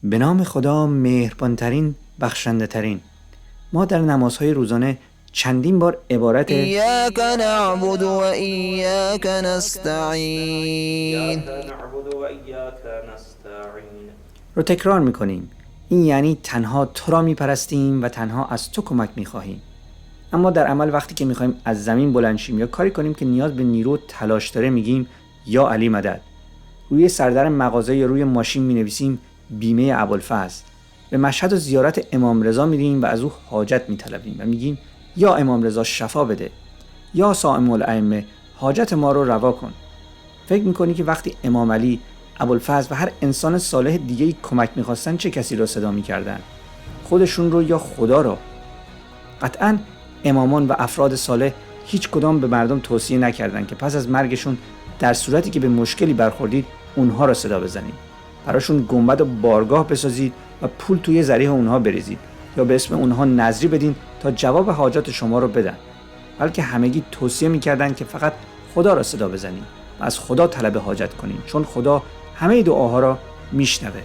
به نام خدا مهربانترین بخشنده‌ترین. ما در نمازهای روزانه چندین بار عبارت ایاک نعبد و ایاک نستعین رو تکرار میکنیم. این یعنی تنها تو را میپرستیم و تنها از تو کمک میخواهیم. اما در عمل وقتی که میخوایم از زمین بلند شیم یا کاری کنیم که نیاز به نیرو و تلاش داره میگیم یا علی مدد. روی سردر مغازه یا روی ماشین مینویسیم بیمه ابوالفضل. به مشهد و زیارت امام رضا میریم و از او حاجت میطلبیم و میگیم یا امام رضا شفا بده، یا صائم الائمه حاجت ما رو روا کن. فکر میکنی که وقتی امام علی، ابوالفضل و هر انسان صالح دیگه‌ای کمک میخواستن چه کسی رو صدا میکردن؟ خودشون رو یا خدا رو؟ قطعاً امامان و افراد صالح هیچ کدام به مردم توصیه نکردن که پس از مرگشون در صورتی که به مشکلی برخوردید اونها رو صدا بزنید. براشون گنبد و بارگاه بسازید و پول توی ذریح اونها بریزید یا به اسم اونها نذری بدین تا جواب حاجات شما رو بدن. بلکه همگی توصیه میکردن که فقط خدا را صدا بزنید و از خدا طلب حاجت کنید، چون خدا همه دعاها را میشنوه.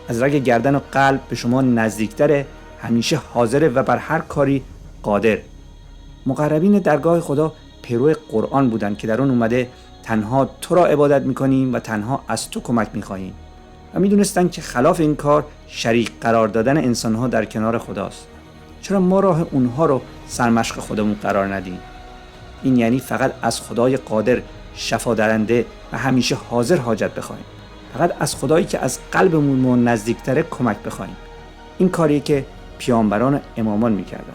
از رگ گردن و قلب به شما نزدیکتره، همیشه حاضره و بر هر کاری قادر. مقربین درگاه خدا پیرو قرآن بودند که در اون اومده تنها تو را عبادت میکنیم و تنها از تو کمک میخواهیم و میدونستن که خلاف این کار شریک قرار دادن انسانها در کنار خداست. چرا ما راه اونها رو سرمشق خودمون قرار ندیم؟ این یعنی فقط از خدای قادر، شفا دهنده و همیشه حاضر حاجت بخوایم. فقط از خدایی که از قلبمون نزدیکتره کمک بخوایم. این کاریه که پیامبران و امامان میکردن.